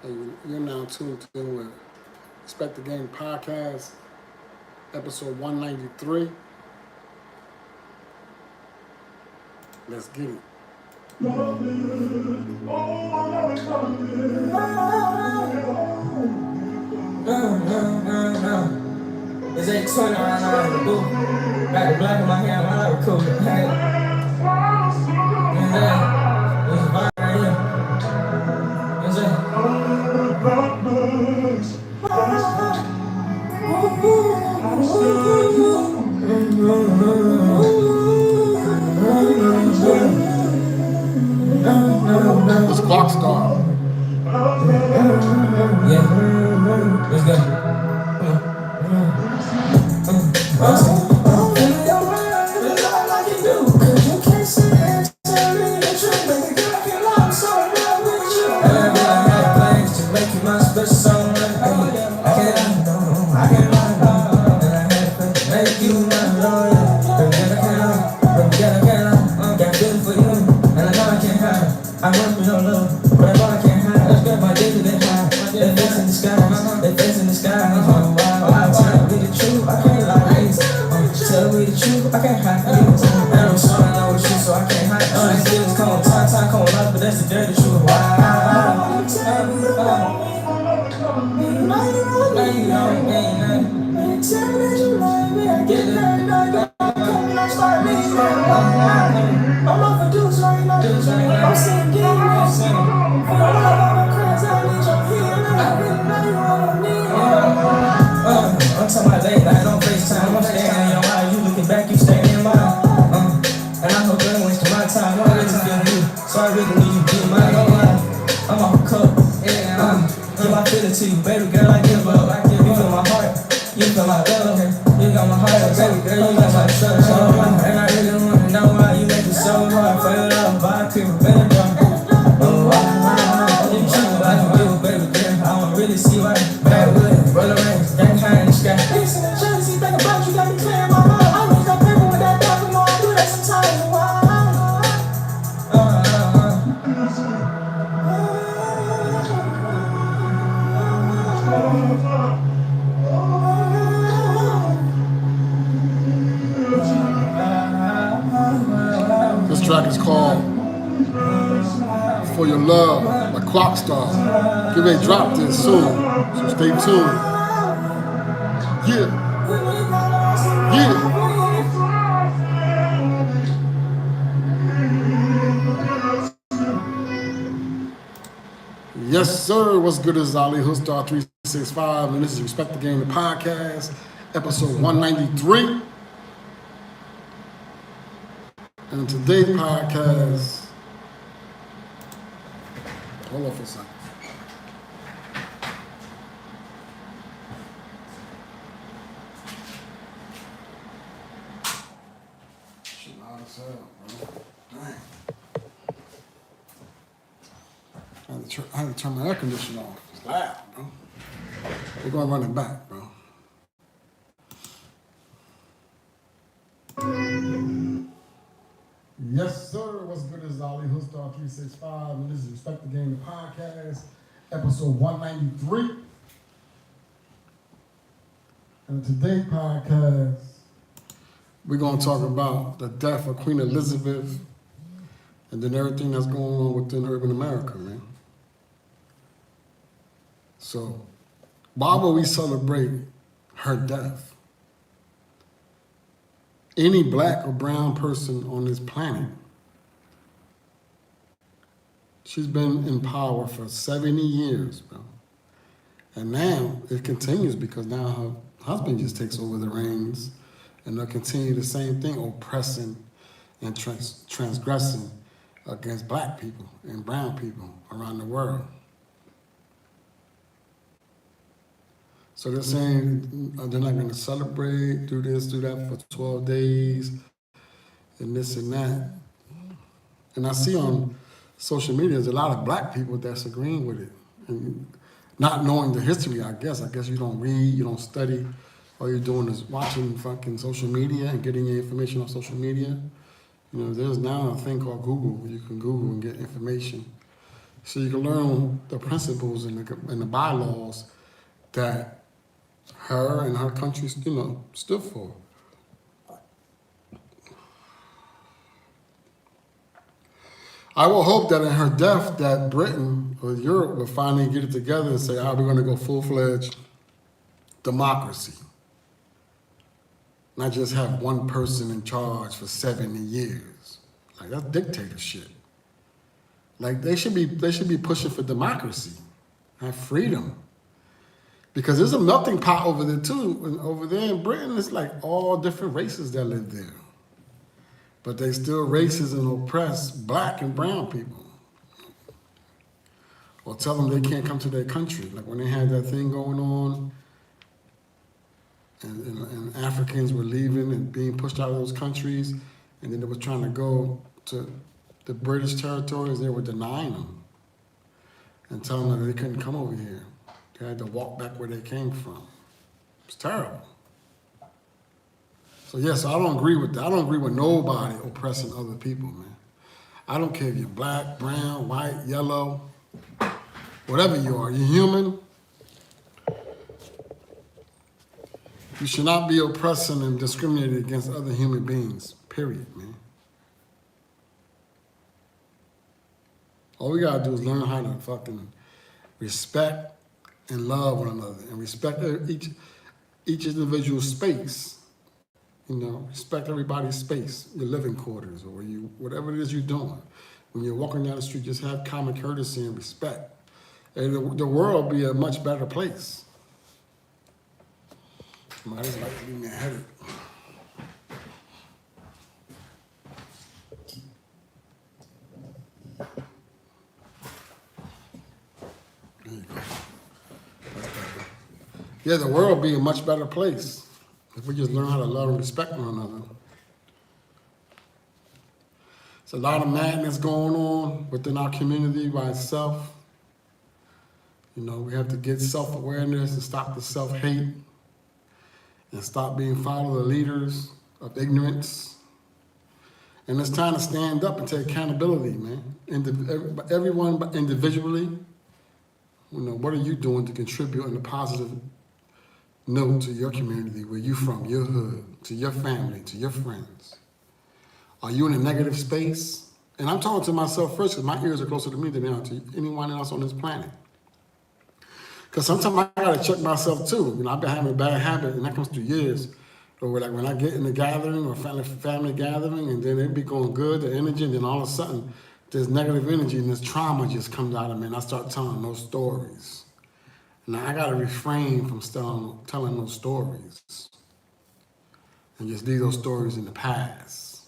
And you're now tuned in with Respect the Game podcast, episode 193. Let's get it. No, no. It's 8:20 right now in the booth. Got the black in my hair, my life cool. Hey. And there's a vibe right here. What's that? It's Clock Star. Yeah. Let's go. I must be no love, but I know I can't hide. Let's get my days they high. They face in the sky, they face in the sky. Tell me the truth, I can't lie. Tell me the truth, I can't hide. And I'm sorry, I know the truth, so I can't hide. These feelings come on time come on life, but that's the dirty truth. I'm not for dudes right now. I'm seeing demons. For the love of my friends, I need your healing. I really know you all need. I'm talking about late night on FaceTime. I'm staring in your eyes. You looking back, you staring in mine. And I hope that wasting my time. I really feel you, so I really need you to be mine. I'm off a cup. Give my feeling to you, baby girl. I give up. You feel my heart. You feel my love. You got my heart, baby girl. You got my trust. And I really wanna know why you make it so hard for your love. But I couldn't better done. You treat me like a real baby girl. I don't really see why. Bad wood, roller rains, that kind in the sky. Listen to jealousy, think about you, got me clear in my mind. I wish that paper with that dog, you know I do that sometimes. This track is called For Your Love by Clock Star. Get ready to drop this soon, so stay tuned. Yeah. Yes, sir. What's good is Ali Hoodstar 365, and this is Respect the Game, the podcast, episode 193. And today's podcast, hold on for a second. Shit loud as hell, bro. Dang. I had to turn my air conditioner off. It's loud, bro. We're gonna run it back, bro. Yes, sir. What's good is Ali Hoodstar 365, and this is Respect the Game, the podcast, episode 193. And today's podcast, we're gonna talk about the death of Queen Elizabeth and then everything that's going on within urban America, man. So, why would we celebrate her death? Any black or brown person on this planet, she's been in power for 70 years, bro. And now it continues because now her husband just takes over the reins and they'll continue the same thing, oppressing and transgressing against black people and brown people around the world. So they're saying they're not going to celebrate, do this, do that for 12 days, and this and that. And I see on social media, there's a lot of black people that's agreeing with it. And not knowing the history, I guess. I guess you don't read, you don't study. All you're doing is watching fucking social media and getting your information on social media. You know, there's now a thing called Google where you can Google and get information. so you can learn the principles and the bylaws that her and her country, stood for. I will hope that in her death, that Britain or Europe will finally get it together and say, we're going to go full-fledged democracy. Not just have one person in charge for 70 years. Like, that's dictatorship. Like, they should be pushing for democracy, have freedom. Because there's a melting pot over there too. And over there in Britain, it's like all different races that live there. But they still racist and oppress black and brown people. Or tell them they can't come to their country. Like when they had that thing going on, and Africans were leaving and being pushed out of those countries, and then they were trying to go to the British territories, they were denying them and telling them that they couldn't come over here. They had to walk back where they came from. It's terrible. So yes, I don't agree with that. I don't agree with nobody oppressing other people, man. I don't care if you're black, brown, white, yellow, whatever you are. You're human. You should not be oppressing and discriminating against other human beings, period, man. All we gotta do is learn how to fucking respect and love one another and respect each individual space. Respect everybody's space, your living quarters, or whatever it is you're doing. When you're walking down the street, just have common courtesy and respect. And the world will be a much better place. I just like to leave me a headache. There you go. That's better. Yeah, the world will be a much better place if we just learn how to love and respect one another. There's a lot of madness going on within our community by itself. We have to get self-awareness and stop the self-hate and stop being followed the leaders of ignorance. And it's time to stand up and take accountability, man. Everyone individually, what are you doing to contribute in a positive note to your community, where you from, your hood, to your family, to your friends? Are you in a negative space? And I'm talking to myself first, because my ears are closer to me than they are to anyone else on this planet. Because sometimes I gotta check myself too. I've been having a bad habit, and that comes through years. Or like when I get in a gathering or family gathering, and then it be going good, the energy, and then all of a sudden, there's negative energy and this trauma just comes out of me, and I start telling those stories. Now I gotta refrain from telling those stories and just leave those stories in the past.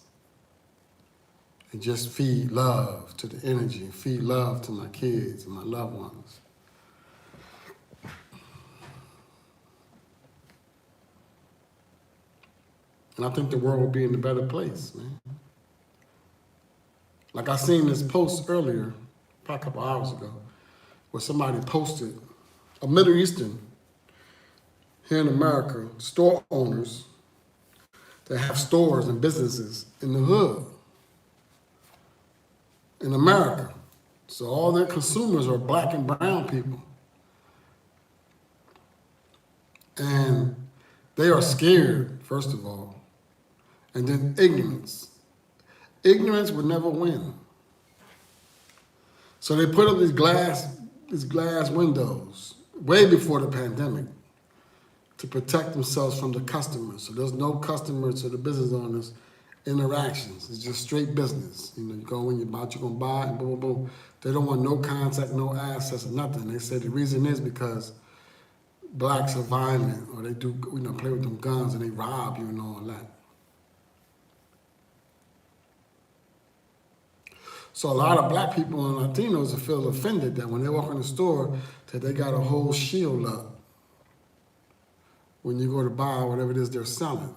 And just feed love to the energy, and feed love to my kids and my loved ones. And I think the world will be in a better place, man. Like I seen this post earlier, probably a couple hours ago, where somebody posted a Middle Eastern here in America, store owners that have stores and businesses in the hood in America. So all their consumers are black and brown people. And they are scared, first of all. And then ignorance. Ignorance would never win. So they put up these glass windows way before the pandemic to protect themselves from the customers. So there's no customers to the business owners interactions. It's just straight business. You go in, you're gonna buy, and boom, boom, boom. They don't want no contact, no access, nothing. They said the reason is because blacks are violent, or they do, play with them guns and they rob you and all that. So a lot of black people and Latinos feel offended that when they walk in the store, that they got a whole shield up when you go to buy whatever it is they're selling.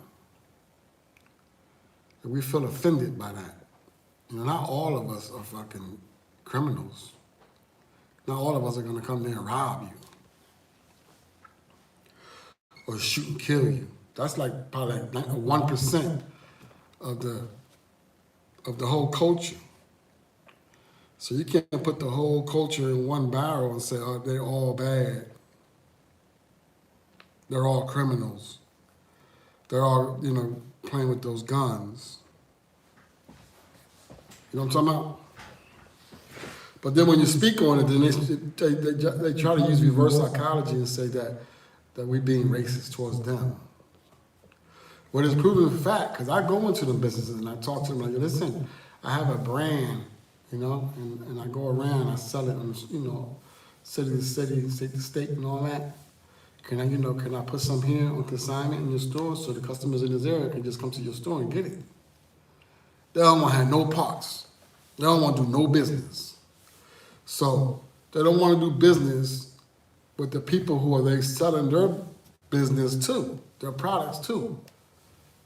And we feel offended by that. Not all of us are fucking criminals. Not all of us are gonna come there and rob you or shoot and kill you. That's like probably like 1% of the whole culture. So you can't put the whole culture in one barrel and say, oh, they're all bad. They're all criminals. They're all, playing with those guns. You know what I'm talking about? But then when you speak on it, then they try to use reverse psychology and say that we're being racist towards them. What is proven fact, because I go into the businesses and I talk to them like, listen, I have a brand, and I go around, I sell it on, city to city, state to state and all that. Can I put some here on consignment in your store so the customers in this area can just come to your store and get it? They don't want to have no parts. They don't want to do no business. So they don't want to do business with the people who are they selling their business to, their products to.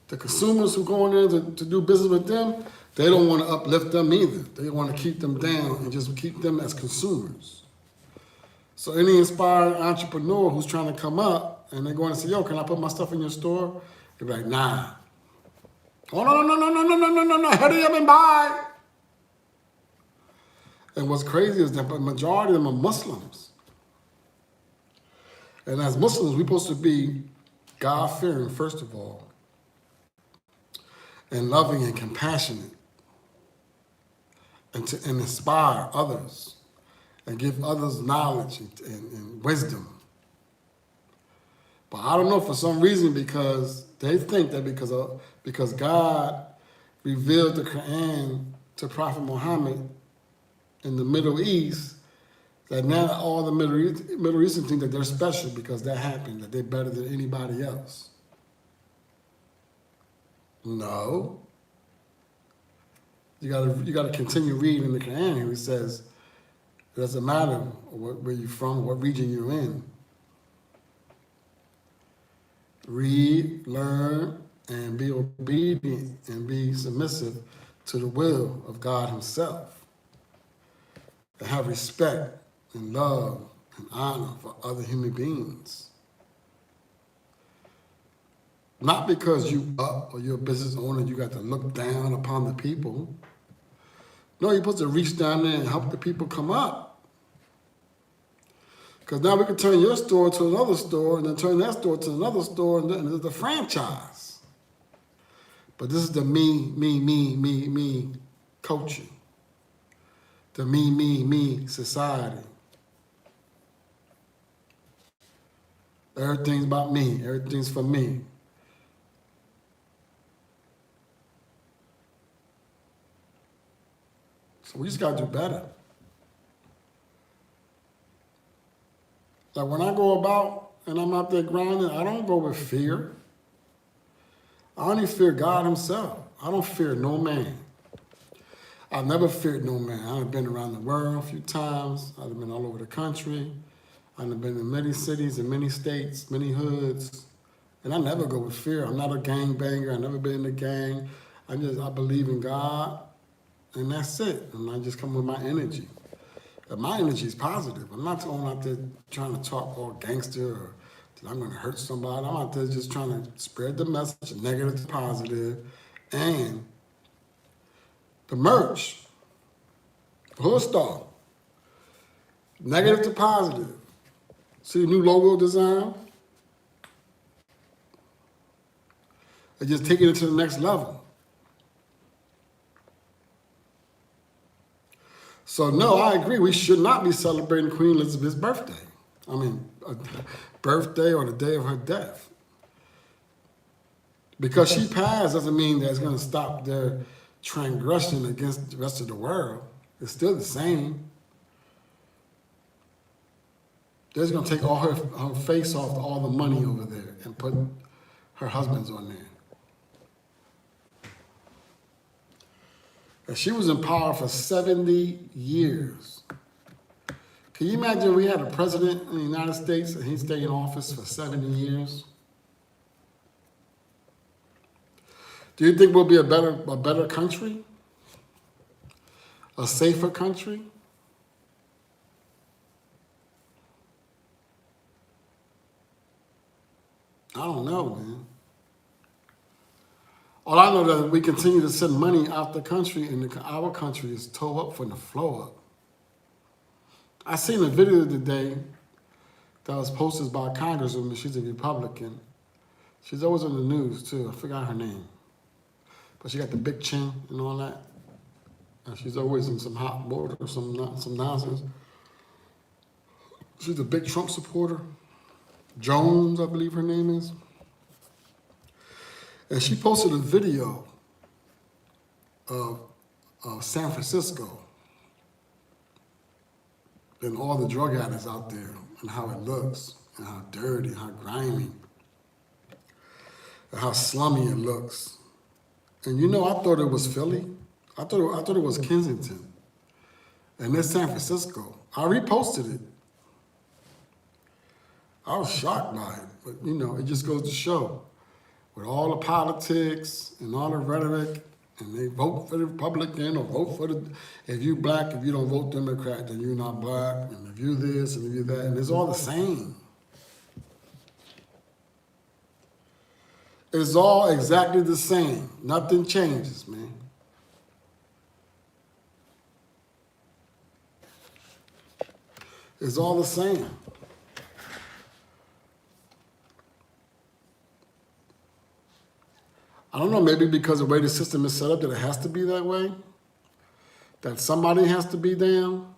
The consumers who go in there to do business with them, they don't want to uplift them either. They want to keep them down and just keep them as consumers. So any inspired entrepreneur who's trying to come up and they're going to say, yo, can I put my stuff in your store? They're like, nah. Oh, no, hurry up and buy. And what's crazy is that the majority of them are Muslims. And as Muslims, we're supposed to be God-fearing, first of all, and loving and compassionate, and inspire others, and give others knowledge and wisdom. But I don't know, for some reason, because they think that because God revealed the Quran to Prophet Muhammad in the Middle East, that now all the Middle Eastern think that they're special because that happened, that they're better than anybody else. No. You gotta continue reading the Quran here. It says, it doesn't matter where you're from, what region you're in. Read, learn, and be obedient and be submissive to the will of God himself. And have respect and love and honor for other human beings. Not because you up or you're a business owner, you got to look down upon the people. No, you're supposed to reach down there and help the people come up. Because now we can turn your store to another store and then turn that store to another store and then there's the franchise. But this is the me culture. The me society. Everything's about me. Everything's for me. So we just got to do better. Like when I go about and I'm out there grinding, I don't go with fear. I only fear God himself. I don't fear no man. I've never feared no man. I've been around the world a few times. I've been all over the country. I've been in many cities and many states, many hoods. And I never go with fear. I'm not a gangbanger. I've never been in a gang. I believe in God, and that's it. And I just come with my energy. And my energy is positive. I'm not going out there trying to talk all gangster or that I'm going to hurt somebody. I'm out there just trying to spread the message, negative to positive, and the merch, Hood Star, negative to positive. See the new logo design? They're just taking it to the next level. So no, I agree. We should not be celebrating Queen Elizabeth's birthday. I mean, a birthday or the day of her death. Because she passed doesn't mean that it's going to stop their transgression against the rest of the world. It's still the same. They're just going to take all her face off all the money over there and put her husband's on there. And she was in power for 70 years. Can you imagine we had a president in the United States and he stayed in office for 70 years? Do you think we'll be a better country? A safer country? I don't know, man. All I know is that we continue to send money out the country, and our country is tore up from the floor up. I seen a video today that was posted by a congresswoman. She's a Republican. She's always on the news too. I forgot her name, but she got the big chin and all that. And she's always in some hot water or some nonsense. She's a big Trump supporter. Jones, I believe her name is. And she posted a video of San Francisco and all the drug addicts out there and how it looks and how dirty, how grimy, and how slummy it looks. And you know, I thought it was Philly. I thought it was Kensington. And it's San Francisco. I reposted it. I was shocked by it, but you know, it just goes to show with all the politics and all the rhetoric, and they vote for the Republican or vote for the, if you black, if you don't vote Democrat, then you're not black, and if you this and if you that, and it's all the same. It's all exactly the same. Nothing changes, man. It's all the same. I don't know, maybe because the way the system is set up that it has to be that way, that somebody has to be down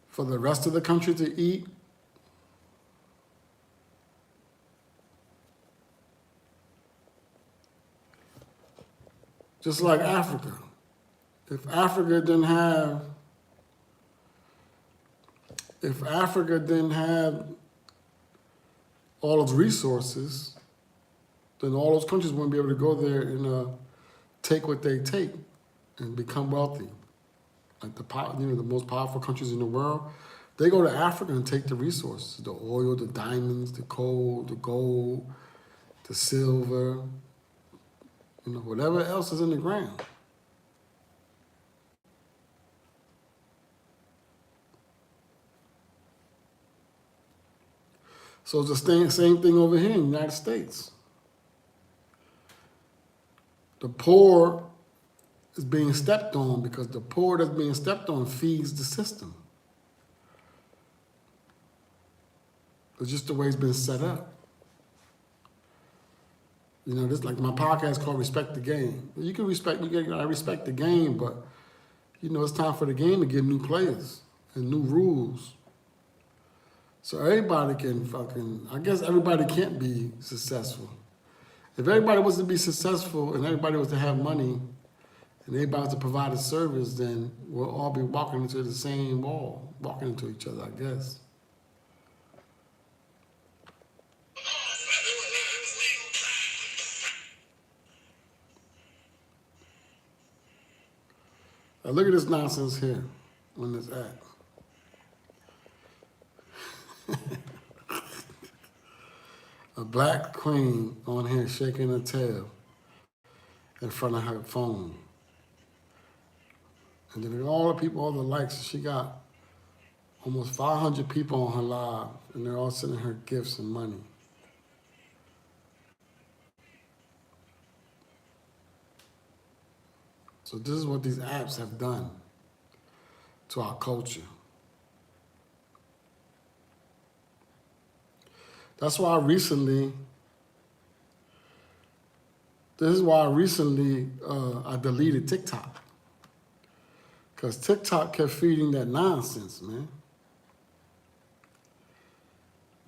for the rest of the country to eat. Just like Africa. If Africa didn't have all of the resources, then all those countries wouldn't be able to go there and take what they take and become wealthy. Like the most powerful countries in the world, they go to Africa and take the resources, the oil, the diamonds, the coal, the gold, the silver, whatever else is in the ground. So it's the same thing over here in the United States. The poor is being stepped on because the poor that's being stepped on feeds the system. It's just the way it's been set up. This like my podcast called Respect the Game. You can I respect the game, but it's time for the game to get new players and new rules. So everybody can I guess everybody can't be successful. If everybody was to be successful and everybody was to have money and everybody was to provide a service, then we'll all be walking into the same wall, walking into each other, I guess. Now look at this nonsense here on this app. A black queen on here shaking her tail in front of her phone. And then all the people, all the likes, she got almost 500 people on her live, and they're all sending her gifts and money. So this is what these apps have done to our culture. That's why I deleted TikTok. Because TikTok kept feeding that nonsense, man.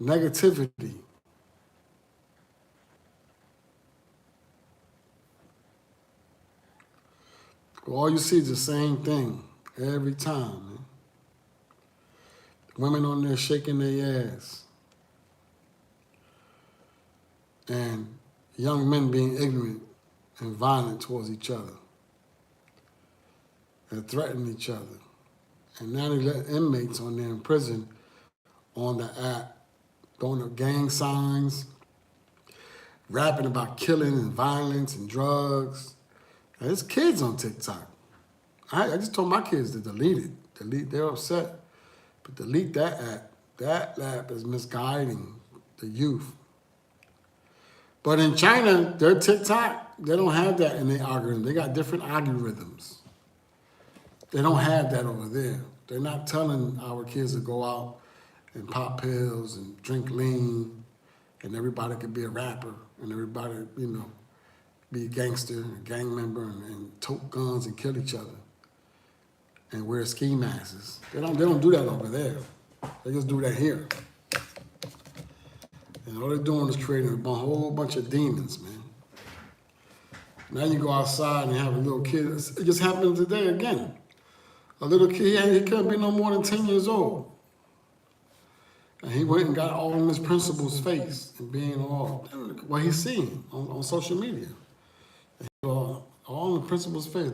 Negativity. All you see is the same thing every time, man. Women on there shaking their ass. And young men being ignorant and violent towards each other and threatening each other. And now they let inmates on there in prison on the app, throwing up gang signs, rapping about killing and violence and drugs. Now, there's kids on TikTok. I just told my kids to delete it. They're upset. But delete that app. That app is misguiding the youth. But in China, their TikTok, they don't have that in their algorithm. They got different algorithms. They don't have that over there. They're not telling our kids to go out and pop pills and drink lean, and everybody could be a rapper, and everybody, you know, be a gangster, a gang member, and tote guns and kill each other, and wear ski masks. They don't do that over there. They just do that here. And all they're doing is creating a whole bunch of demons, man. Now you go outside and have a little kid. It just happened today again. A little kid, he couldn't be no more than 10 years old. And he went and got all in his principal's face and being all, what he's seeing on social media. And he, all in the principal's face,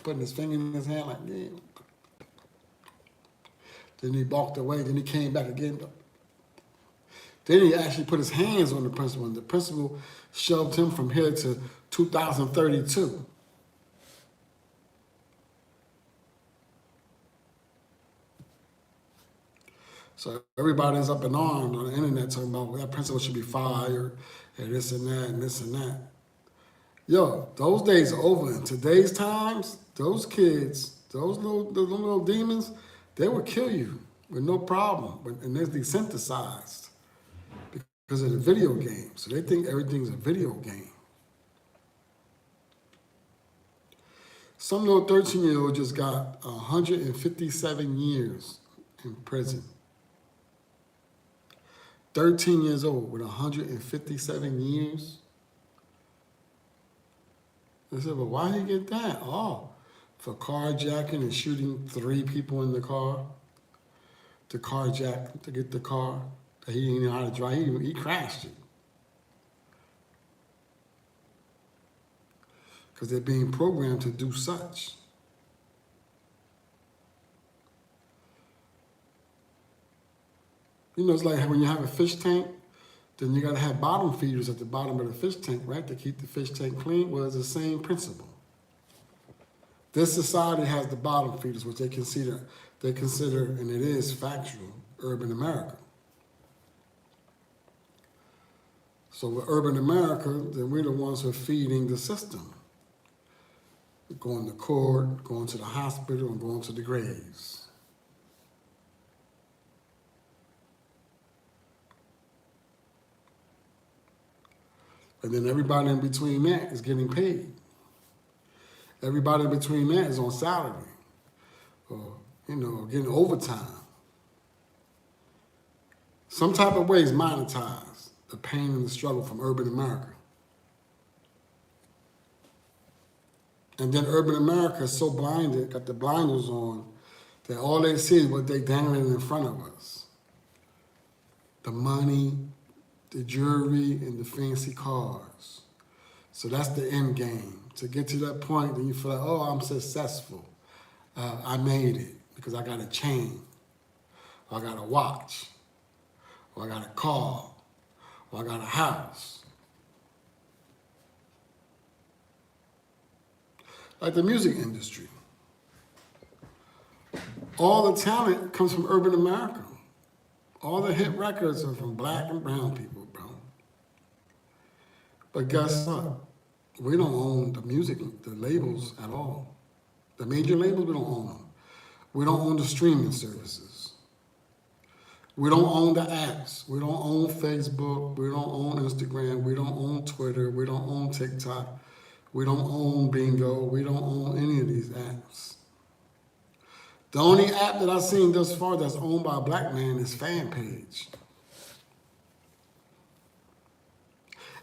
putting his finger in his hand like, yeah. Then he walked away, then he came back again. Then he actually put his hands on the principal, and the principal shoved him from here to 2032. So everybody's up in arms on the internet talking about that principal should be fired, and this and that, and this and that. Yo, those days are over. In today's times, those kids, those little demons, they will kill you with no problem. And they're desensitized because of the video game. So they think everything's a video game. Some little 13-year-old just got 157 years in prison. 13 years old with 157 years. They said, well, why did he get that? Oh, for carjacking and shooting 3 people in the car. To carjack, to get the car that he didn't know how to drive. He crashed it. Because they're being programmed to do such. You know, it's like when you have a fish tank, then you got to have bottom feeders at the bottom of the fish tank, right, to keep the fish tank clean. Well, it's the same principle. This society has the bottom feeders, which they consider, and it is factual, urban America. So with urban America, then we're the ones who are feeding the system. Going to court, going to the hospital, and going to the graves. And then everybody in between that is getting paid. Everybody in between that is on salary, or, you know, getting overtime. Some type of way is monetized, the pain and the struggle from urban America. And then urban America is so blinded, got the blinders on, that all they see is what they dangling in front of us. The money, the jewelry, and the fancy cars. So that's the end game. To get to that point, then you feel like, oh, I'm successful. I made it because I got a chain, or I got a watch, or I got a car, or I got a house. Like the music industry. All the talent comes from urban America. All the hit records are from black and brown people, bro. But guess what? We don't own the music, the labels at all. The major labels, we don't own them. We don't own the streaming services. We don't own the apps. We don't own Facebook. We don't own Instagram. We don't own Twitter. We don't own TikTok. We don't own Bingo. We don't own any of these apps. The only app that I've seen thus far that's owned by a black man is FanPage.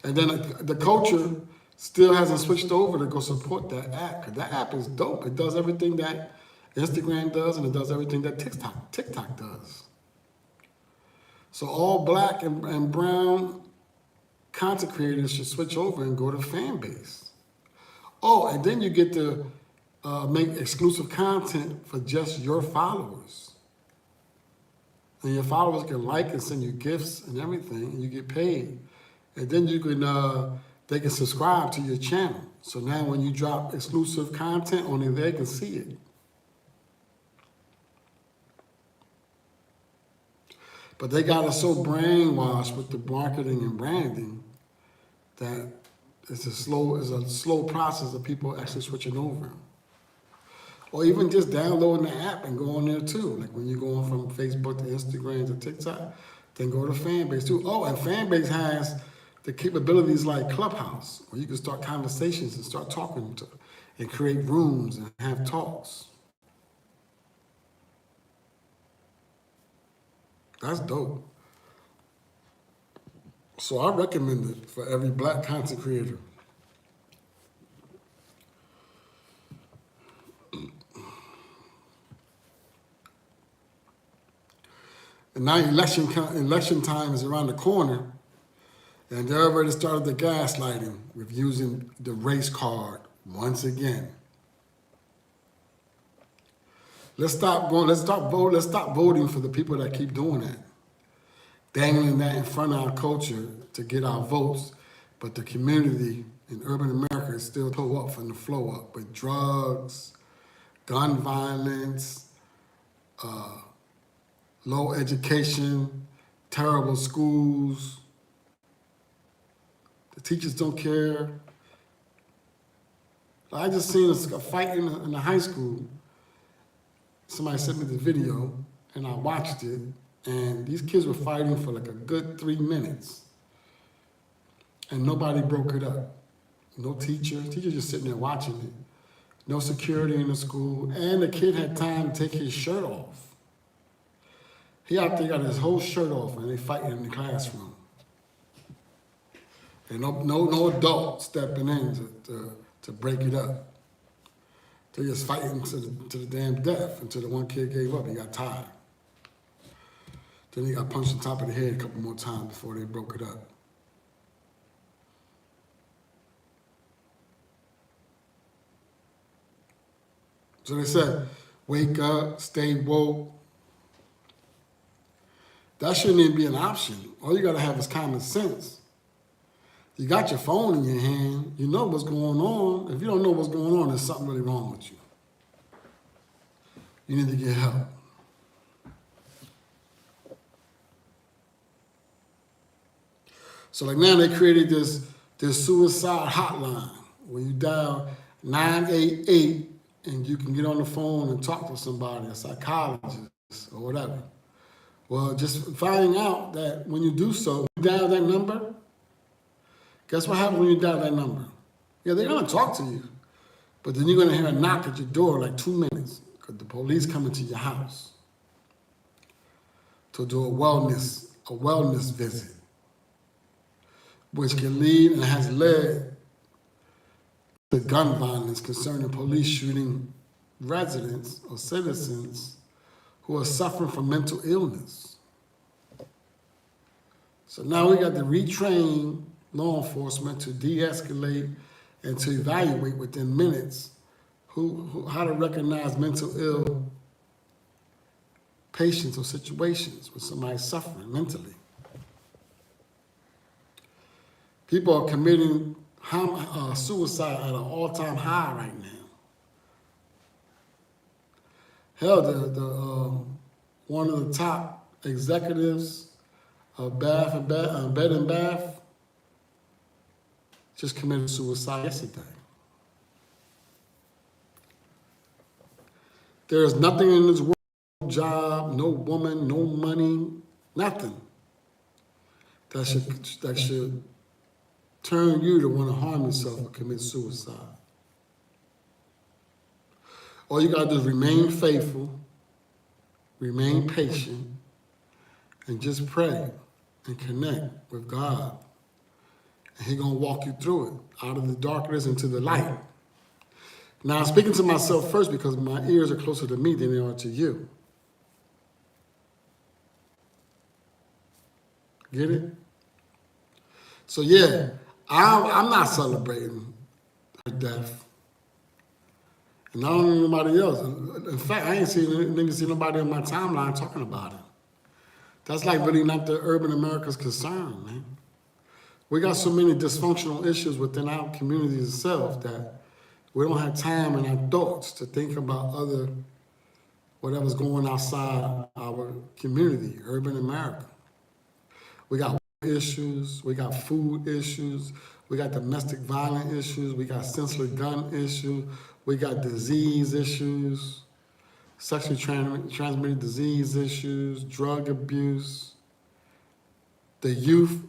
And then the culture still hasn't switched over to go support that app, because that app is dope. It does everything that Instagram does, and it does everything that TikTok does. So all black and brown content creators should switch over and go to Fanbase. Oh, and then you get to make exclusive content for just your followers. And your followers can like and send you gifts and everything, and you get paid. And then you can, they can subscribe to your channel. So now when you drop exclusive content, only they can see it. But they got us so brainwashed with the marketing and branding that it's a slow process of people actually switching over. Or even just downloading the app and go on there too. Like when you're going from Facebook to Instagram to TikTok, then go to Fanbase too. Oh, and Fanbase has the capabilities like Clubhouse, where you can start conversations and start talking to, and create rooms and have talks. That's dope. So I recommend it for every black content creator. And now election time is around the corner, and they already started the gaslighting with using the race card once again. Let's stop voting for the people that keep doing that. Dangling that in front of our culture to get our votes, but the community in urban America is still pull up from the flow up with drugs, gun violence, low education, terrible schools. The teachers don't care. I just seen a fight in the high school. Somebody sent me the video, and I watched it, and these kids were fighting for like a good 3 minutes, and nobody broke it up. No teacher just sitting there watching it. No security in the school, and the kid had time to take his shirt off. He out there got his whole shirt off, and they fighting in the classroom. And no adult stepping in to break it up. They just fighting to the damn death until the one kid gave up. He got tired. Then he got punched on top of the head a couple more times before they broke it up. So they said, wake up, stay woke. That shouldn't even be an option. All you gotta have is common sense. You got your phone in your hand, you know what's going on. If you don't know what's going on, there's something really wrong with you. You need to get help. So like now they created this suicide hotline where you dial 988 and you can get on the phone and talk to somebody, a psychologist or whatever. Well, just finding out that when you do so, you dial that number, guess what happens when you dial that number? Yeah, they're gonna talk to you, but then you're gonna hear a knock at your door like 2 minutes because the police coming to your house to do a wellness visit, which can lead and has led to gun violence concerning police shooting residents or citizens who are suffering from mental illness. So now we got to retrain law enforcement to de-escalate and to evaluate within minutes how to recognize mental ill patients or situations with somebody suffering mentally. People are committing suicide at an all-time high right now. Hell, one of the top executives of Bed and Bath just committed suicide yesterday. There is nothing in this world, no job, no woman, no money, nothing that should turn you to want to harm yourself or commit suicide. All you gotta do is remain faithful, remain patient, and just pray and connect with God. And He's gonna walk you through it, out of the darkness into the light. Now, I'm speaking to myself first because my ears are closer to me than they are to you. Get it? So yeah, I'm not celebrating her death. And I don't know anybody else. In fact, I ain't seen nobody on my timeline talking about it. That's like really not the urban America's concern, man. We got so many dysfunctional issues within our communities itself that we don't have time in our thoughts to think about whatever's going outside our community, urban America. We got issues, we got food issues, we got domestic violence issues, we got senseless gun issues, We got disease issues, sexually transmitted disease issues, drug abuse. The youth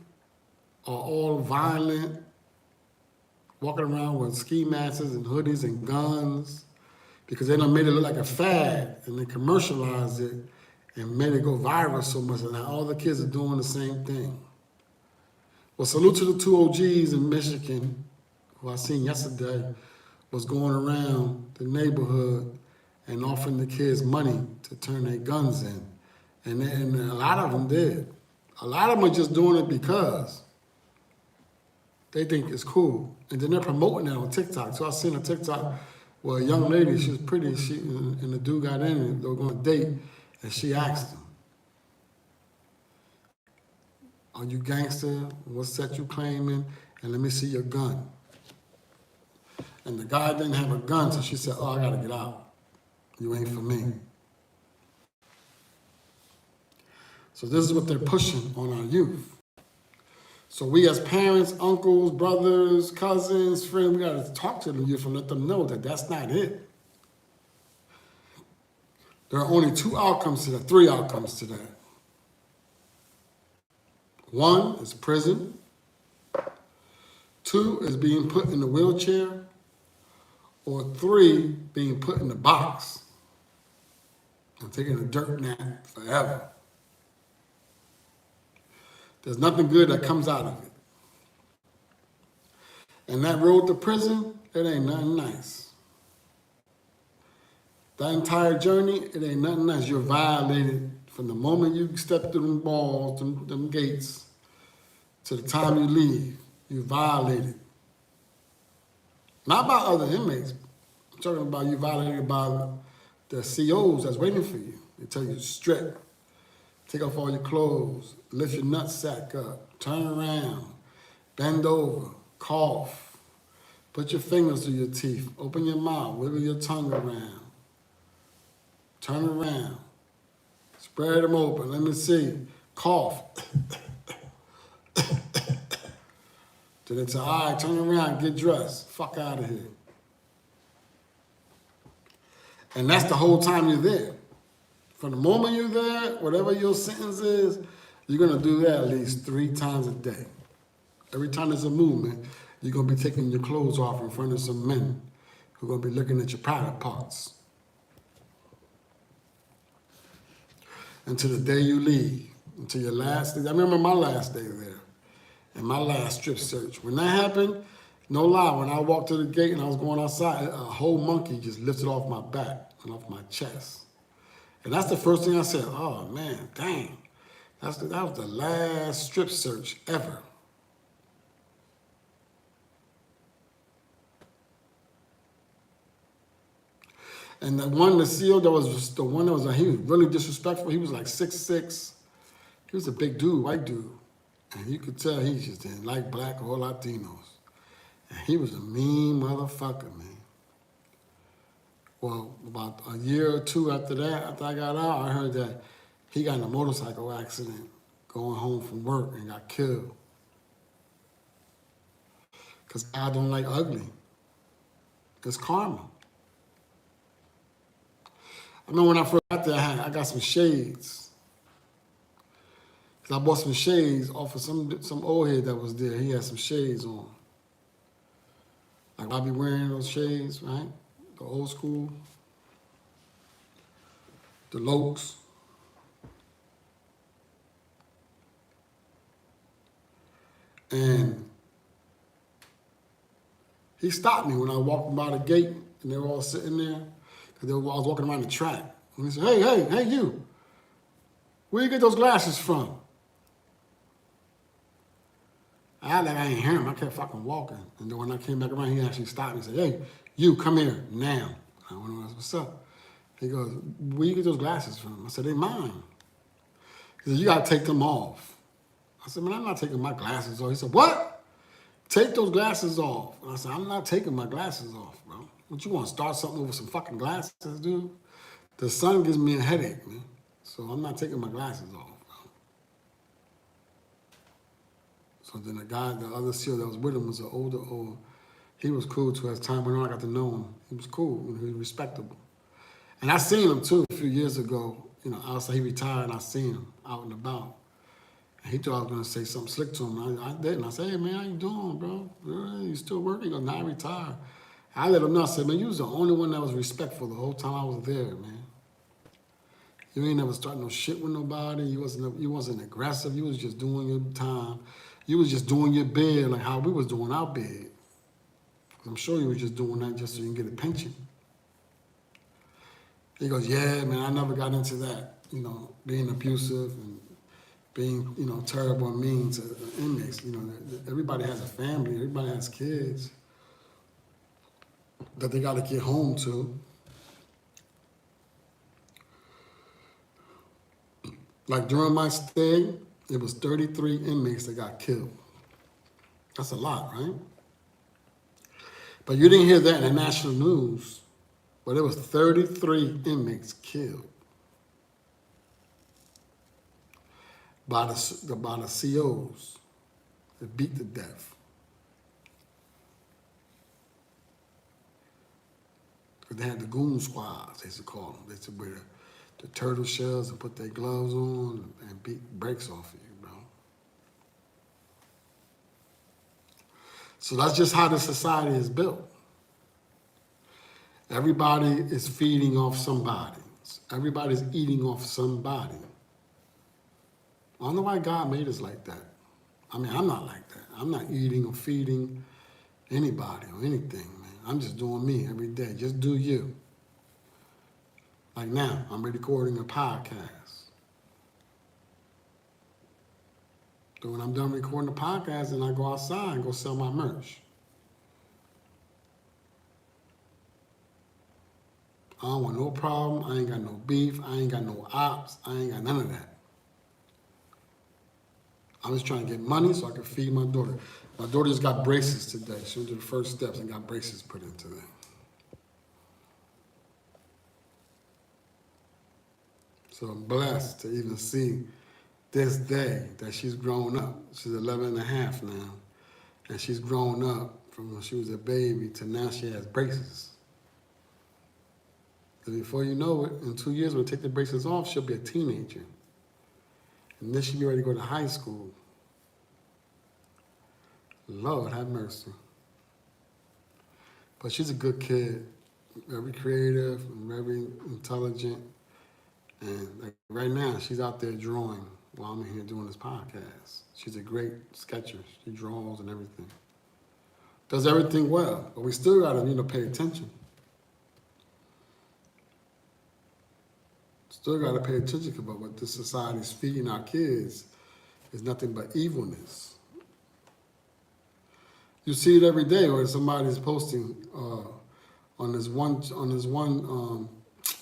are all violent, walking around with ski masks and hoodies and guns because they done made it look like a fad and they commercialized it and made it go viral so much, and now all the kids are doing the same thing. Well, salute to the two OGs in Michigan, who I seen yesterday, was going around the neighborhood and offering the kids money to turn their guns in. And a lot of them did. A lot of them are just doing it because they think it's cool. And then they're promoting it on TikTok. So I seen a TikTok where a young lady, she was pretty, and the dude got in and they were going to date, and she asked him, "Are you gangster? What set you claiming? And let me see your gun." And the guy didn't have a gun, so she said, "Oh, I gotta get out. You ain't for me." So this is what they're pushing on our youth. So we as parents, uncles, brothers, cousins, friends, we gotta talk to the youth and let them know that that's not it. There are only three outcomes to that. One is prison. Two is being put in the wheelchair. Or three, being put in the box and taking a dirt nap forever. There's nothing good that comes out of it. And that road to prison, it ain't nothing nice. That entire journey, it ain't nothing nice. You're violated from the moment you step through them walls, them gates, to the time you leave. You're violated. Not by other inmates. I'm talking about you violated by the COs that's waiting for you. They tell you to strip, take off all your clothes, lift your nutsack up, turn around, bend over, cough, put your fingers through your teeth, open your mouth, wiggle your tongue around, turn around, spread them open, let me see, cough. Then it's all right, turn around, get dressed, fuck out of here. And that's the whole time you're there. From the moment you're there, whatever your sentence is, you're gonna do that at least 3 times a day. Every time there's a movement, you're gonna be taking your clothes off in front of some men who are gonna be looking at your private parts. Until the day you leave, until your last day. I remember my last day there, and my last strip search. When that happened, no lie, when I walked to the gate and I was going outside, a whole monkey just lifted off my back and off my chest. And that's the first thing I said, oh man, dang. That was the last strip search ever. And the CO that was just the one that was, he was really disrespectful. He was like 6'6". He was a big dude, white dude. And you could tell he just didn't like black or Latinos. And he was a mean motherfucker, man. Well, about a year or two after that, after I got out, I heard that he got in a motorcycle accident going home from work and got killed. Because I don't like ugly. It's karma. I remember when I first got there, I got some shades. Because I bought some shades off of some old head that was there. He had some shades on. Like I be wearing those shades, right? The old school. The Lokes. And he stopped me when I walked by the gate and they were all sitting there. Because I was walking around the track. And he said, hey, you. Where you get those glasses from? I ain't hear him. I kept fucking walking. And then when I came back around, he actually stopped me and said, hey, you, come here now. I went, what's up? He goes, where you get those glasses from? I said, they mine. He said, you got to take them off. I said, man, I'm not taking my glasses off. He said, what? Take those glasses off. And I said, I'm not taking my glasses off, bro. What, you want to start something over some fucking glasses, dude? The sun gives me a headache, man. So I'm not taking my glasses off, bro. So then the other SEAL that was with him was an older He was cool too. As time went on, I got to know him. He was cool. He was respectable. And I seen him too a few years ago. Outside, he retired, and I seen him out and about. And he thought I was gonna say something slick to him. I didn't. I said, "Hey man, how you doing, bro? You still working?" He goes, "Nah, I retired." I let him know. I said, "Man, you was the only one that was respectful the whole time I was there, man. You ain't never started no shit with nobody. You wasn't aggressive. You was just doing your time. You was just doing your bid like how we was doing our bid. I'm sure you was just doing that just so you can get a pension." He goes, "Yeah, man, I never got into that, being abusive and being, terrible and mean to inmates. Everybody has a family, everybody has kids that they got to get home to." Like during my stay, it was 33 inmates that got killed. That's a lot, right? But you didn't hear that in the national news. But it was 33 inmates killed by the COs that beat to death. Because they had the goon squads, they used to call them. They used to wear the turtle shells and put their gloves on and beat brakes off of you, bro. So that's just how the society is built. Everybody is feeding off somebody. Everybody's eating off somebody. I don't know why God made us like that. I mean, I'm not like that. I'm not eating or feeding anybody or anything, man. I'm just doing me every day. Just do you. Like now, I'm recording a podcast. So when I'm done recording the podcast, then I go outside and go sell my merch. I don't want no problem. I ain't got no beef. I ain't got no ops. I ain't got none of that. I'm just trying to get money so I can feed my daughter. My daughter just got braces today. She went to the first steps and got braces put into them. So I'm blessed to even see this day that she's grown up. She's 11 and a half now. And she's grown up from when she was a baby to now she has braces. And before you know it, in 2 years, when we take the braces off, she'll be a teenager. And then she'll be ready to go to high school. Lord have mercy. But she's a good kid, very creative and very intelligent. And like right now, she's out there drawing while I'm in here doing this podcast. She's a great sketcher. She draws and everything. Does everything well, but we still gotta, pay attention. Still gotta pay attention about what this society's feeding our kids is nothing but evilness. You see it every day where somebody's posting on this one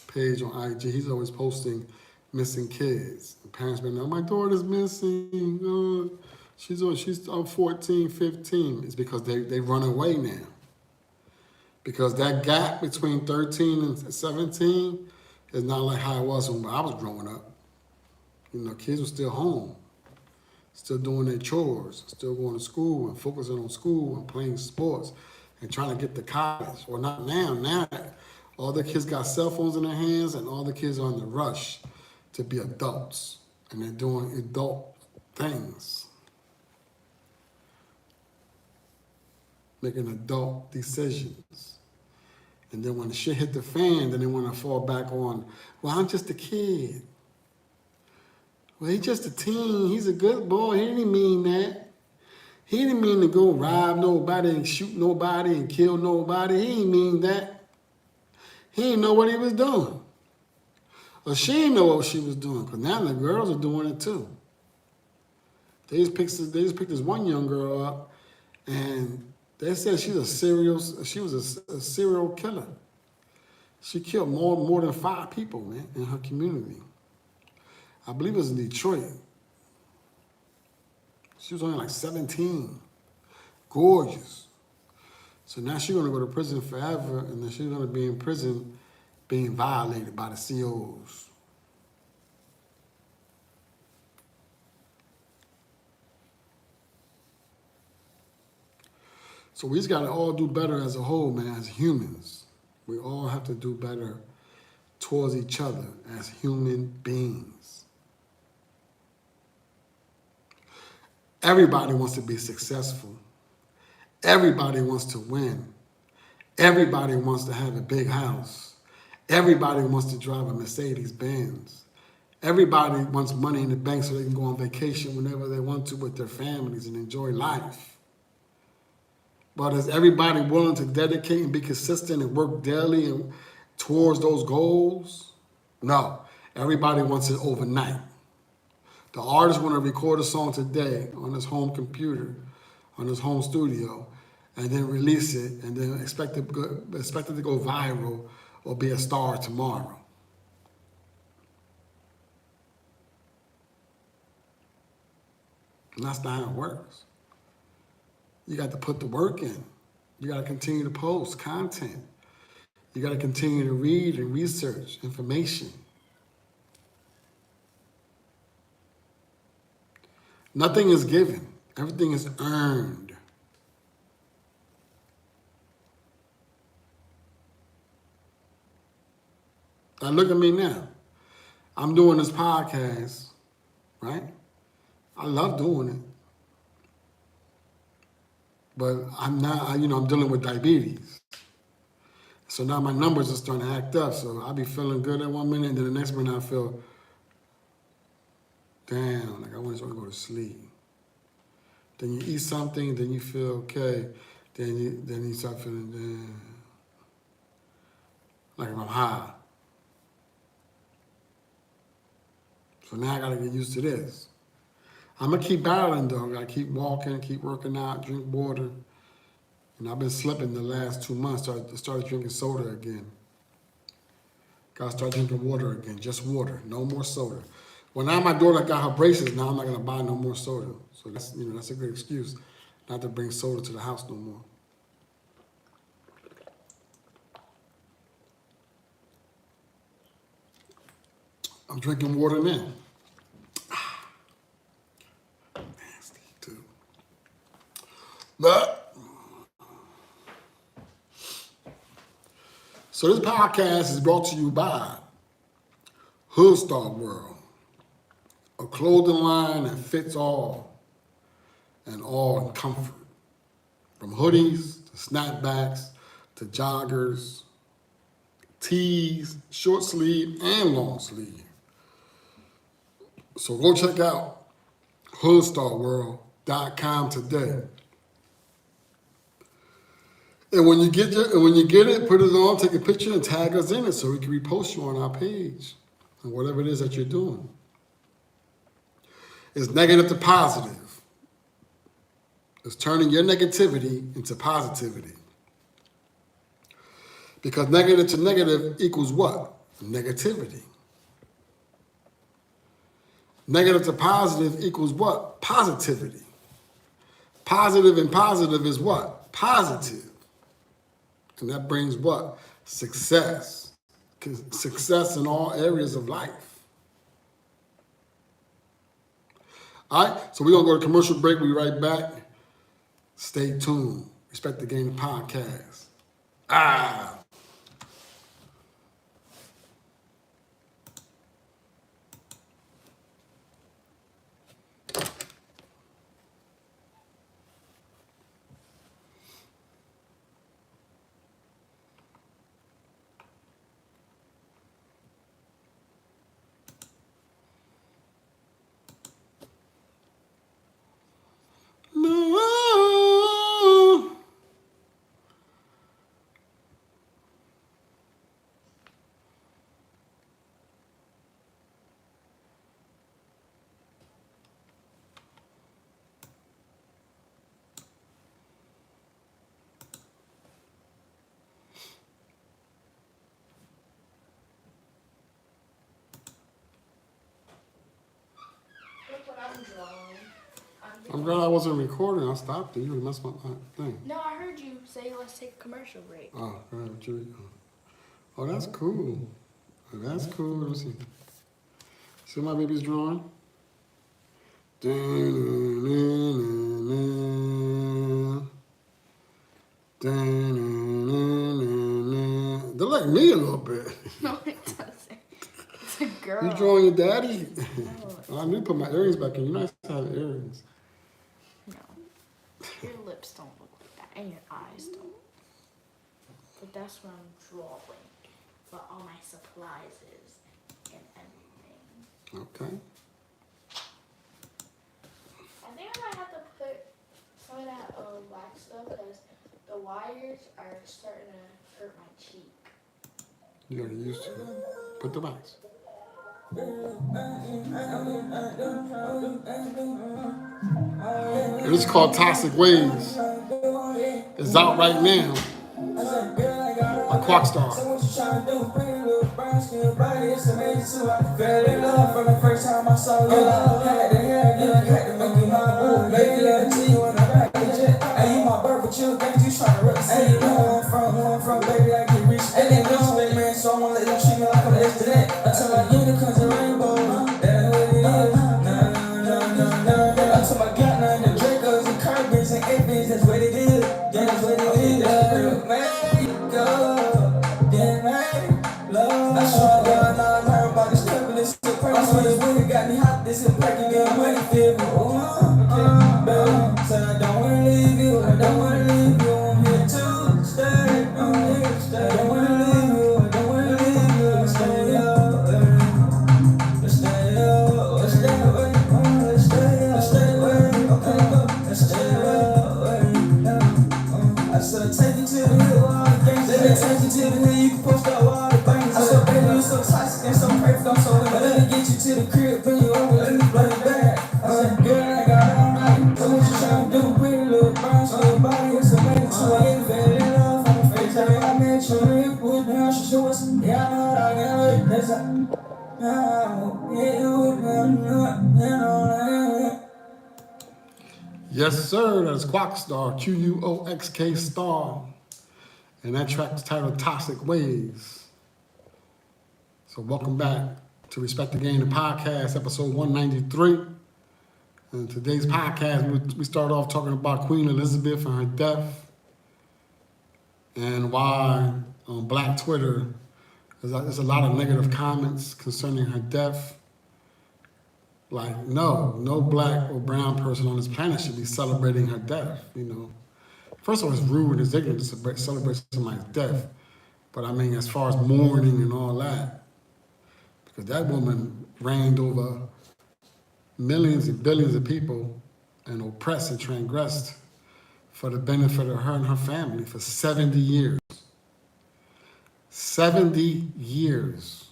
page on IG. He's always posting missing kids. The parents been like, "My daughter's missing. She's 14, 15. It's because they run away now. Because that gap between 13 and 17 is not like how it was when I was growing up. Kids were still home, still doing their chores, still going to school and focusing on school and playing sports and trying to get to college. Well, not now. Now, all the kids got cell phones in their hands and all the kids are in the rush to be adults. And they're doing adult things. Making adult decisions. And then when the shit hit the fan, then they want to fall back on, "Well, I'm just a kid. Well, he's just a teen. He's a good boy. He didn't mean that. He didn't mean to go rob nobody and shoot nobody and kill nobody. He didn't mean that. He didn't know what he was doing." Well, she didn't know what she was doing, because now the girls are doing it too. They just picked this one young girl up, and they said she was a serial killer. She killed more than 5 people, man, in her community. I believe it was in Detroit. She was only like 17. Gorgeous. So now she's going to go to prison forever, and then she's going to be in prison being violated by the COs. So we just got to all do better as a whole, man, as humans. We all have to do better towards each other as human beings. Everybody wants to be successful. Everybody wants to win. Everybody wants to have a big house. Everybody wants to drive a Mercedes Benz. Everybody wants money in the bank so they can go on vacation whenever they want to with their families and enjoy life. But is everybody willing to dedicate and be consistent and work daily and towards those goals? No. Everybody wants it overnight. The artist want to record a song today on his home computer, on his home studio, and then release it, and then expect it to go viral or be a star tomorrow. And that's not how it works. You got to put the work in. You got to continue to post content. You got to continue to read and research information. Nothing is given. Everything is earned. Now look at me now. I'm doing this podcast, right? I love doing it. But I'm not, I'm dealing with diabetes. So now my numbers are starting to act up. So I'll be feeling good at 1 minute, and then the next minute I feel down, like I want to go to sleep. Then you eat something, then you feel okay. Then you start feeling down, like I'm high. So now I gotta get used to this. I'm gonna keep battling though. I gotta keep walking, keep working out, drink water. And I've been slipping the last 2 months. Started drinking soda again. Gotta start drinking water again, just water, no more soda. Well, now my daughter got her braces. Now I'm not gonna buy no more soda. So that's a good excuse not to bring soda to the house no more. I'm drinking water now. Nasty too. But so this podcast is brought to you by Hoodstar World, a clothing line that fits all and all in comfort. From hoodies to snapbacks to joggers, tees, short sleeve and long sleeve. So go check out hoodstarworld.com today. And when you get it, put it on, take a picture and tag us in it so we can repost you on our page and whatever it is that you're doing. It's negative to positive. It's turning your negativity into positivity. Because negative to negative equals what? Negativity. Negative to positive equals what? Positivity. Positive and positive is what? Positive. And that brings what? Success. Success in all areas of life. All right, so we're going to go to commercial break. We'll be right back. Stay tuned. Respect the Game podcast. No. Look what I'm drawing. I'm glad I wasn't recording. I stopped it. You messed my thing. No, I heard you say let's take a commercial break. Oh, God, what you? Oh, that's cool. Oh, that's cool. Let me see. See what my baby's drawing? hurting me a little bit. No, it doesn't. It's a girl. You drawing your daddy? No, I need to put my earrings back in. You're nice to have earrings. no. Your lips don't look like that, and your eyes don't. But that's what I'm drawing. What all my supplies is and everything. Okay. I think I might have to put some of that wax stuff because the wires are starting to hurt my cheek. You gotta use it. Put the wax. It is called Toxic Waves. It's out right now. A Quark Star. So what you tryna do? Pretty little brown skin body, it's amazing too. I fell in love from the first time I saw you. Had to have you, had to make you my boo. Baby, let me see you in the back of the jet. Hey, you my bird, but you think you tryna represent. Hey, you know where I'm from, baby, I get rich. And they know me, man, so I'ma let them treat me like I'm less than that. Until my unicorns and rainbow, that's what it is. Until my got none, the Dracos and Kirby's and Apeys, that's what it is. That's what it is. Man, go. I swear to God, now I'm hearing about this couple, this shit crazy. I swear this winter got me hot, this is packing me a money feel. Baby, said I don't wanna leave you, I don't wanna leave you, I'm here to stay, I'm here to stay. I don't wanna leave you, I don't wanna leave you, let's stay up, let's stay up, let's stay away, let's stay away, okay, let's stay away. I said take you to the hill, all the gangs, let me take you to the hill, you can post up all the bangs. I said baby, you so toxic and so perfect, I'm so but let me get you to the crib, bring you over, let me blow you back. I said girl, I got all night, so what you tryna do? Pretty little brown skin body, it's amazing too. I ain't fell in love from the first time I met you. You put me on, she show us, yeah, I know what I got with this. Yes, sir. That's Quark Star. Quoxk Star. And that track is titled Toxic Waves. So welcome back to Respect the Game, the podcast, episode 193. And today's podcast, we start off talking about Queen Elizabeth and her death and why on Black Twitter there's a lot of negative comments concerning her death. Like, no black or brown person on this planet should be celebrating her death, you know. First of all, it's rude and it's ignorant to celebrate somebody's death. But I mean, as far as mourning and all that, because that woman reigned over millions and billions of people and oppressed and transgressed for the benefit of her and her family for 70 years. 70 years.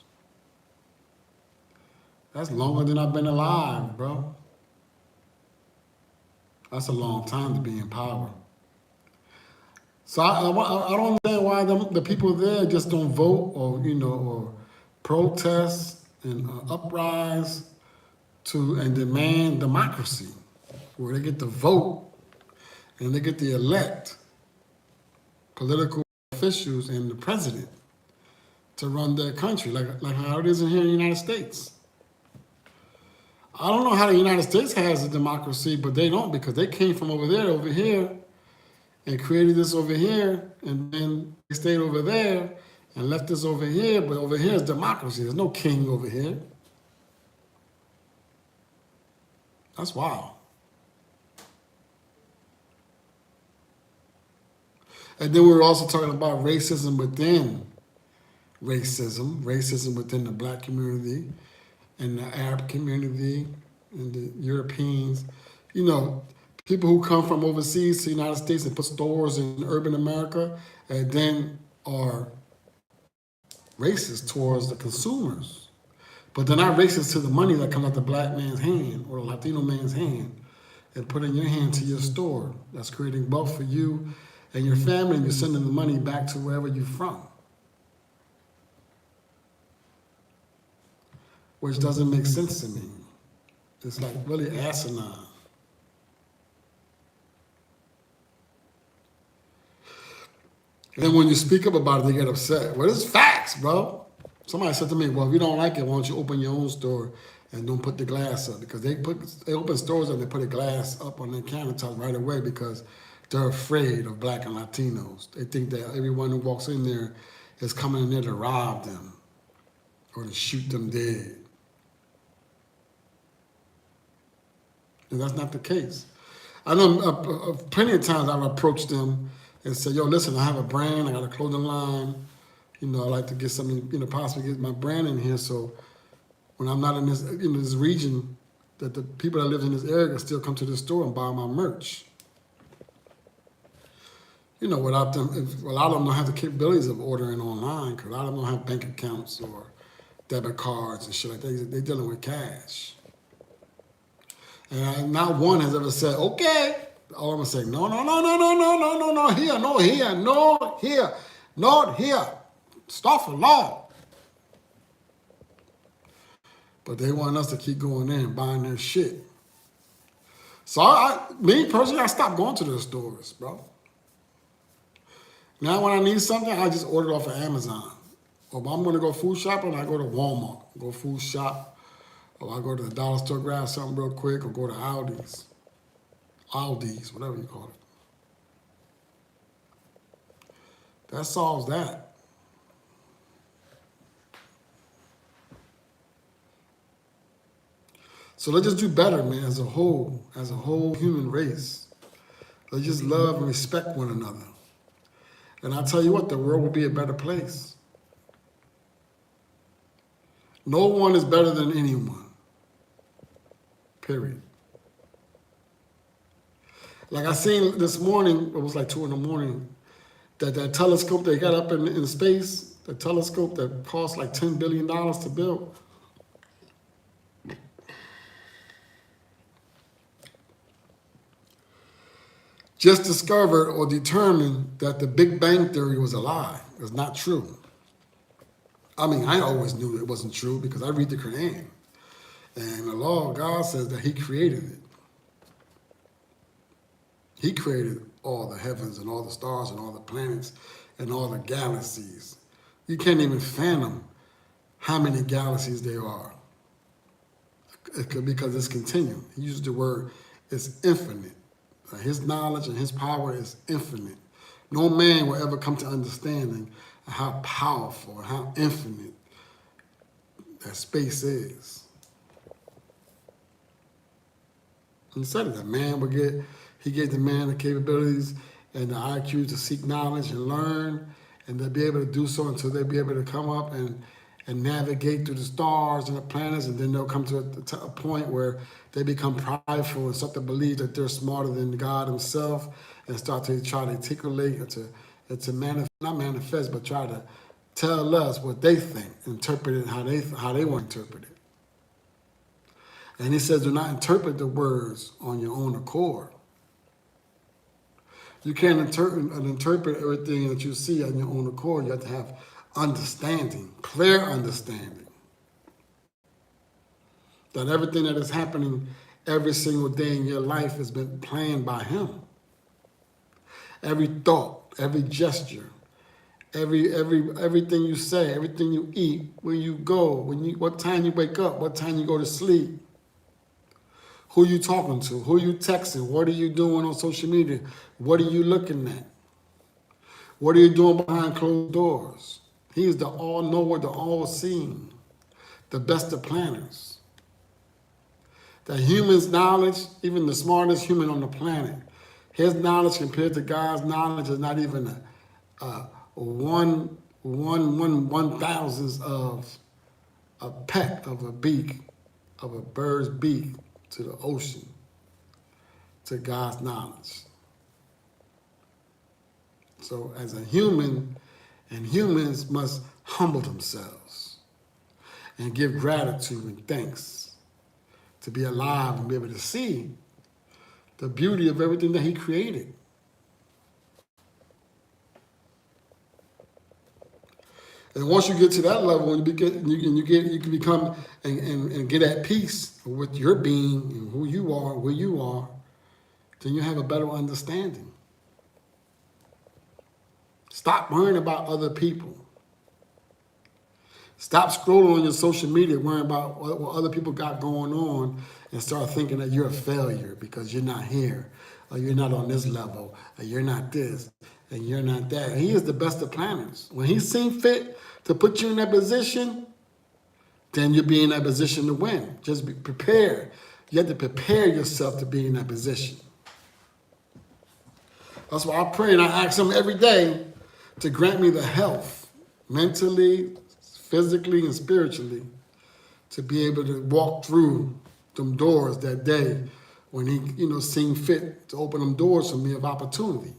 That's longer than I've been alive, bro. That's a long time to be in power. So I don't understand why the people there just don't vote or protest and uprise and demand democracy, where they get to vote and they get to elect political officials and the president to run their country, like how it is in here in the United States. I don't know how the United States has a democracy, but they don't, because they came from over here, and created this over here, and then they stayed over there and left this over here, but over here is democracy. There's no king over here. That's wild. And then we were also talking about racism within racism within the black community and the Arab community and the Europeans. You know, people who come from overseas to the United States and put stores in urban America and then are racist towards the consumers. But they're not racist to the money that comes out the black man's hand or the Latino man's hand and put in your hand to your store. That's creating wealth for you and your family, and you're sending the money back to wherever you're from. Which doesn't make sense to me. It's like really asinine. And then when you speak up about it, they get upset. Well, it's facts, bro. Somebody said to me, well, if you don't like it, why don't you open your own store and don't put the glass up? Because they open stores and they put a glass up on their countertop right away because they're afraid of black and Latinos. They think that everyone who walks in there is coming in there to rob them or to shoot them dead. And that's not the case. I know plenty of times I've approached them and said, yo, listen, I have a brand, I got a clothing line, you know, I like to get something, you know, possibly get my brand in here so when I'm not in this region, that the people that live in this area can still come to the store and buy my merch. You know, without them, a lot of them don't have the capabilities of ordering online because a lot of them don't have bank accounts or debit cards and shit like that. They're dealing with cash. And not one has ever said, okay. All I'm gonna say, no, here, not here. Stop for law. But they want us to keep going in and buying their shit. So me personally, I stopped going to the stores, bro. Now when I need something, I just order it off of Amazon. Or if I'm gonna go food shopping, I go to Walmart, go food shop, or I go to the dollar store, grab something real quick, or go to Aldi's, whatever you call it. That solves that. So let's just do better, man, as a whole human race. Let's just love and respect one another. And I'll tell you what, the world will be a better place. No one is better than anyone. Period. Like I seen this morning, it was like 2 in the morning, that telescope they got up in space, the telescope that cost like $10 billion to build. Just discovered or determined that the Big Bang Theory was a lie. It's not true. I mean, I always knew it wasn't true because I read the Quran. And the law of God says that he created it. He created all the heavens and all the stars and all the planets and all the galaxies. You can't even fathom how many galaxies there are. Because it's continuum. He used the word, it's infinite. His knowledge and his power is infinite. No man will ever come to understanding how powerful and how infinite that space is. He said it, he gave the man the capabilities and the IQ to seek knowledge and learn, and they'll be able to do so until they'll be able to come up and navigate through the stars and the planets, and then they'll come to a point where they become prideful and start to believe that they're smarter than God himself and start to try to articulate or to not manifest, but try to tell us what they think, interpret it how they want to interpret it. And he says, do not interpret the words on your own accord. You can't interpret everything that you see on your own accord. You have to have understanding, clear understanding. That everything that is happening every single day in your life has been planned by him. Every thought, every gesture, everything you say, everything you eat, where you go, what time you wake up, what time you go to sleep, who you talking to, who you texting, what are you doing on social media, what are you looking at, what are you doing behind closed doors. He is the all-knower, the all-seeing, the best of planners. The human's knowledge, even the smartest human on the planet, his knowledge compared to God's knowledge is not even a 1/1000th of a peck of a beak, of a bird's beak to the ocean, to God's knowledge. So as a human, and humans must humble themselves and give gratitude and thanks to be alive and be able to see the beauty of everything that he created. And once you get to that level, you can become and get at peace with your being and who you are, where you are, then you have a better understanding. Stop worrying about other people. Stop scrolling on your social media worrying about what other people got going on and start thinking that you're a failure because you're not here, or you're not on this level, or you're not this, and you're not that. And he is the best of planners. When he's seen fit to put you in that position, then you'll be in that position to win. Just be prepared. You have to prepare yourself to be in that position. That's why I pray and I ask him every day to grant me the health, mentally, physically, and spiritually, to be able to walk through them doors that day when he, seen fit to open them doors for me of opportunity.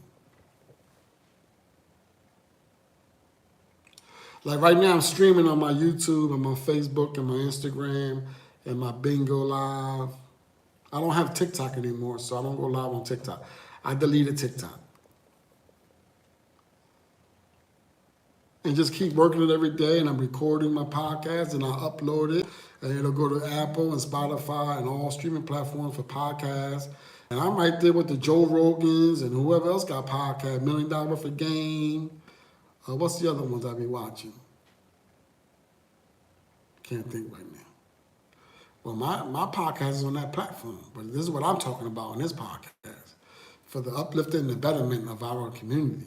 Like right now, I'm streaming on my YouTube and my Facebook and my Instagram and my Bingo Live. I don't have TikTok anymore, so I don't go live on TikTok. I deleted TikTok. And just keep working it every day, and I'm recording my podcast, and I upload it, and it'll go to Apple and Spotify and all streaming platforms for podcasts. And I'm right there with the Joe Rogans and whoever else got podcasts, $1 Million Worth of Game. What's the other ones I be watching? Can't think right now. Well, my podcast is on that platform, but this is what I'm talking about on this podcast for the uplifting and the betterment of our community,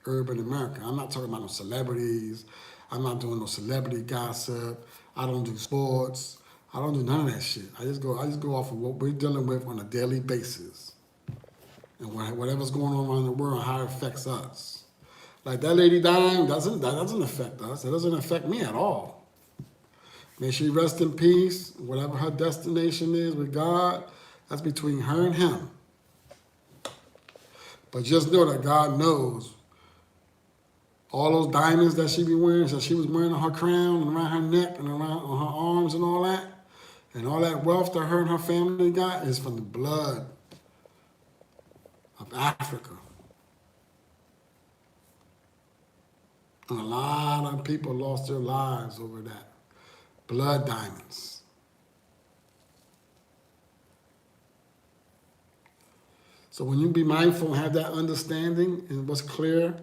urban America. I'm not talking about no celebrities. I'm not doing no celebrity gossip. I don't do sports. I don't do none of that shit. I just go off of what we're dealing with on a daily basis, and whatever's going on around the world and how it affects us. Like that lady dying, that doesn't affect us. It doesn't affect me at all. May she rest in peace. Whatever her destination is with God, that's between her and him. But just know that God knows all those diamonds that she be wearing, that she was wearing on her crown and around her neck and around on her arms and all that wealth that her and her family got is from the blood of Africa. And a lot of people lost their lives over that. Blood diamonds. So when you be mindful and have that understanding and what's clear,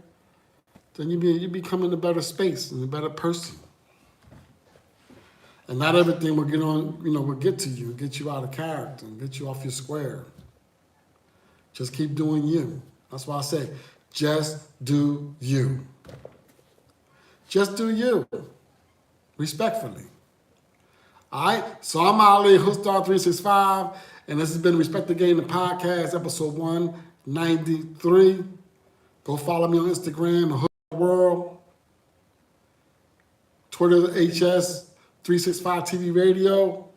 then you become in a better space and a better person. And not everything will get to you, get you out of character, and get you off your square. Just keep doing you. That's why I say, just do you. Just do you. Respectfully. All right? So I'm Ali, Hoostar365, and this has been Respect the Game, the podcast, episode 193. Go follow me on Instagram, The Hood World. Twitter, HS365 TV Radio.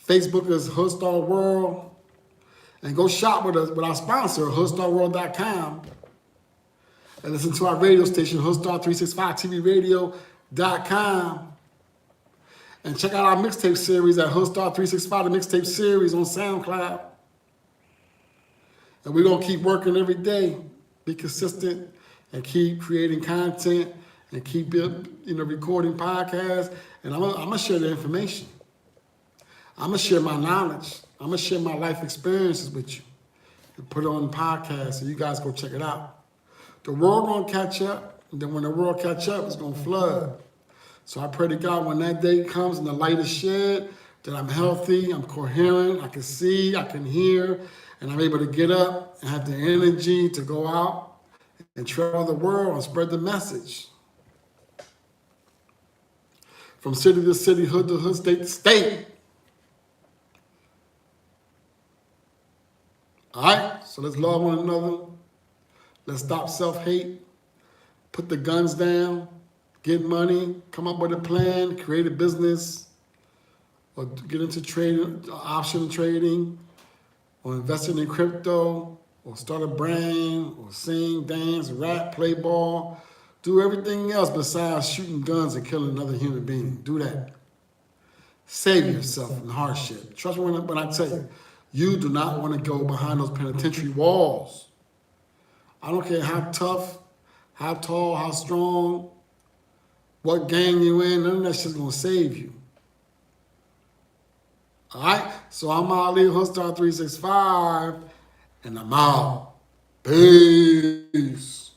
Facebook is Hoodstar World. And go shop with us, with our sponsor, HoodstarWorld.com. And listen to our radio station, Hoodstar365TVRadio.com. And check out our mixtape series at Hoodstar365, the mixtape series on SoundCloud. And we're going to keep working every day, be consistent, and keep creating content, and keep recording podcasts. And I'm going to share the information. I'm going to share my knowledge. I'm going to share my life experiences with you and put it on the podcast so you guys go check it out. The world going to catch up, and then when the world catch up, it's going to flood. So I pray to God when that day comes and the light is shed, that I'm healthy, I'm coherent, I can see, I can hear, and I'm able to get up and have the energy to go out and travel the world and spread the message. From city to city, hood to hood, state to state. All right, so let's love one another. Let's stop self-hate. Put the guns down. Get money. Come up with a plan. Create a business. Or get into trading, option trading. Or investing in crypto. Or start a brand. Or sing, dance, rap, play ball. Do everything else besides shooting guns and killing another human being. Do that. Save yourself from hardship. Trust me when I tell you. You do not want to go behind those penitentiary walls. I don't care how tough, how tall, how strong, what gang you in, none of that shit's going to save you. All right? So I'm Ali, Hoodstar365, and I'm out. Peace.